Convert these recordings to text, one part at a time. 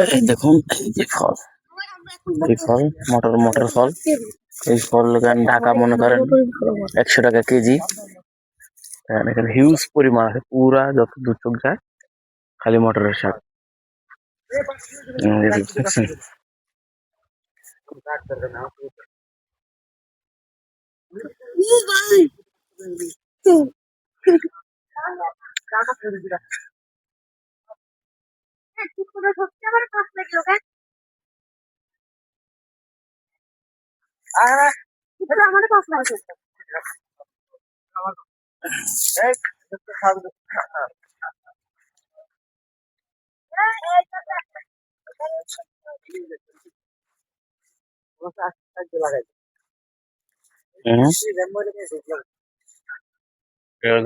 এই দেখুন এই যে ফল, এই ফল মটর মটর ফল। এই ফল ঢাকা মনে করেন 100 টাকা কেজি। এখানে হিউজ পরিমাণ আছে, পুরা যত দূর চোখ যায় খালি মটরের শাক। দেখছেন?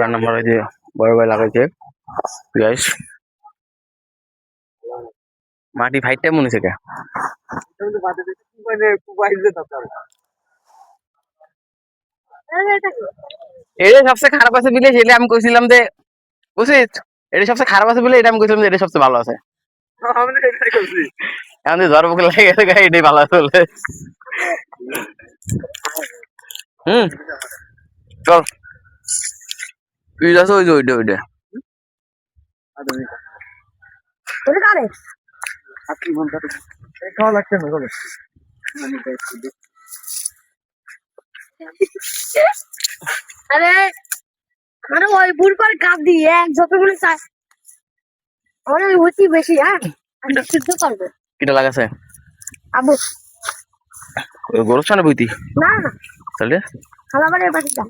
গান নাম্বার যে বড় ভাই লাগাইছে গাইস, মাটি ফাইটটা মনে হচ্ছে কে এটা সবচেয়ে খারাপ আছে বলে সেটা আমি কইছিলাম যে বুঝছিস, এটা সবচেয়ে খারাপ আছে বলে এটা আমি কইছিলাম যে এটা সবচেয়ে ভালো আছে। এখন যে জ্বর বুকে লেগে গেছে এটাই ভালো আছে বলে। চল তুই যাস ওই যে ওইটা ওইটা খাওয়া লাগছে না। আরে মানে ওই বুড় করে কাপ দিয়ে যতগুলো চাই ওই হচ্ছে বেশি। হ্যাঁ আমি সিদ্ধ করবো। কিটা লাগাছে আবু ওই গরু ছানা বইতি না না তাহলে খালাবারের বাড়িটা।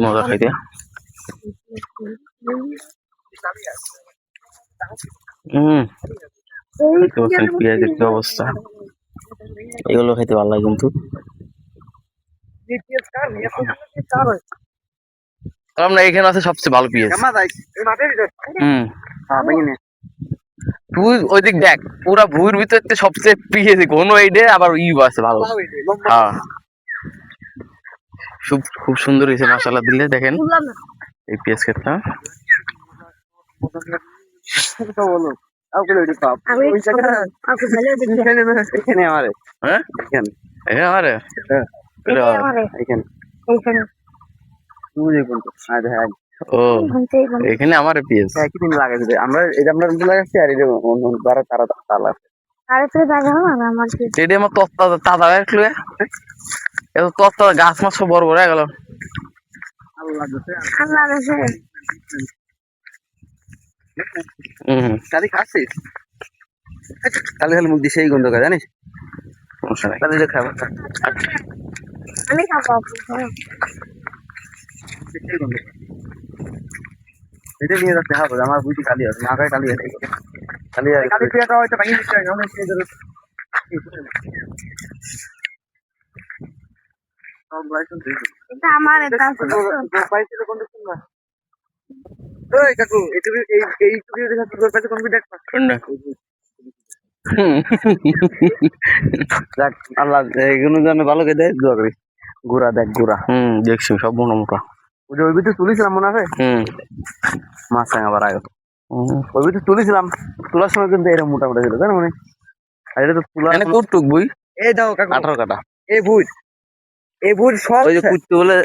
মজা খাইতে পেঁয়াজের কি অবস্থা, এগুলো খাইতে ভালো লাগে কিন্তু। আমরা এখানে আছে সবচেয়ে ভালো পেঁয়াজ। তুই ওইদিক দেখ পুরা ভুঁইর ভিতর সবচেয়ে পেঁয়াজ কোনো এইডে আবার আছে ভালো। হ্যাঁ খুব সুন্দর হয়েছে মশলা দিলে। দেখেন এই পেঁয়াজ ক্ষেতটা এখানে আমার পেঁয়াজ একই দিন লাগাইছে। আমরা এটা আপনার লাগাচ্ছি আর এটা তারা তালা আমার তত্তা তাজা রাখলো এত তত্তা গাছ মাছ সব বড় বড় হয়ে গেল। কালি খাচ্ছিস কালি খালি মুখ দিয়ে সেই গন্ধ খায় জানিস। সমস্যা নাই কালি খাবো আমি খাবো। এটা নিয়ে যাচ্ছে হবে আমার বুঝি খালি আছে মাথায় খালি আছে খালি কালি পিয়াটা হয়তো ভাঙিয়ে দিচ্ছে অনেক এটা আমার আল্লাহ এগুলো যেন ভালো করে দেয় দোয়া করি। গুড়া দেখ গুড়া দেখছি সব মোটা মোটা ওই ভিতরে তুলেছিলাম মনে আছে। মাছ আবার আগে ওই ভিতরে তুলেছিলাম, তোলার সময় কিন্তু এরকম মোটা মোটা ছিল জানো মনে। আর এটা তো তুলা কটুক বই এই দাও 18 কাটা এই বুঝ এই বুঝ সব ওই যে কুটতে বলে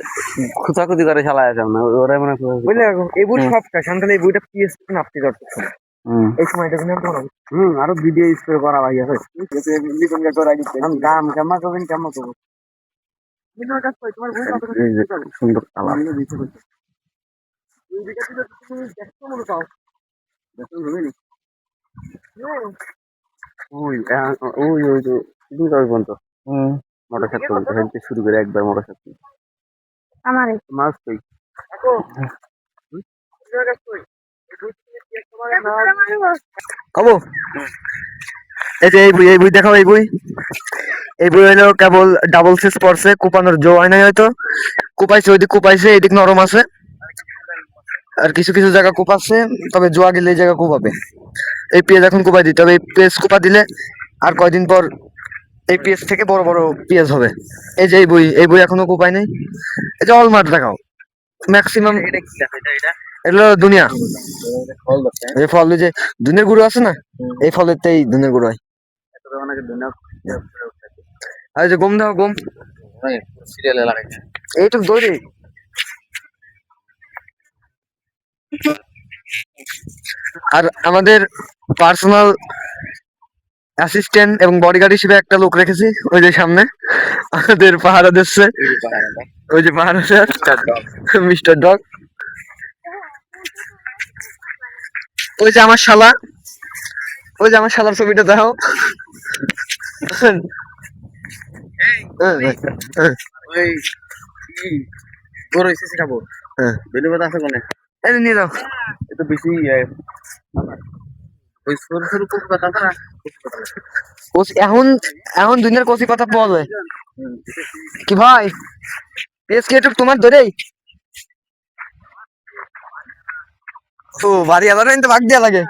খুচাখুচি করে চালা আছে না ওরাই মনে বুঝলে এই বুঝ সবটা সান্তালে এই বইটা পিএস নাপতে করতে এই সময়টা কিন্তু আরো ভিডিও স্প্রে করা ভাই আছে গাম কেমন করবেন কেমন করবো সুন্দর কালার। মোটর সাইকেল শুরু করে একবার মোটর সাইকেল আমার মাছ তুই খাবো। এই যে এই বই দেখাও এই বই হলো কেবল ডাবল সিস পড়ছে কুপানোর জো হয় নাই হয়তো কুপাইছে ওইদিক কুপাইছে এইদিক নরম আছে আর কিছু কিছু জায়গা কুপাচ্ছে তবে জোয়া গেলে এই জায়গা কুপাবে। এই পেঁয়াজ এখন কুপাই দিতে হবে, এই পেঁয়াজ কুপা দিলে আর কয়দিন পর এই পেঁয়াজ থেকে বড় বড় পেঁয়াজ হবে। এই যে এই বই এখনো কুপাই নাই। এই যে অলমার্ট দেখাও ম্যাক্সিমাম এগুলো দুনিয়া এই ফল যে দুনিয়ার গুঁড়ো আছে না এই ফলের তেই দুনিয়ার গুঁড়ো হয় আর যে গম দাও গম সিরিয়ালে লাগাই এইটুক দৌড়ে আর আমাদের পার্সোনাল অ্যাসিস্ট্যান্ট এবং বডিগার্ড হিসেবে একটা লোক রেখেছি ওই যে সামনে আমাদের পাহারা দিচ্ছে ওই যে পাহারা স্যার মিস্টার ডগ ওই যে আমার শালা ওই যে আমার শালার ছবিটা দেখো ওই গরু এসেছে খাবো বেলু কথা আছে কোনে এই নিয়ে যাও এটা বেশি ওই সরু সরু কচু কথা আছে না এখন এখন দুনিয়ার কচি কথা পাওয়া যায় কি ভাই পেস কি একটু তোমার ধরেই ও বাড়ি আলাদা কিন্তু ভাগ দেওয়া লাগে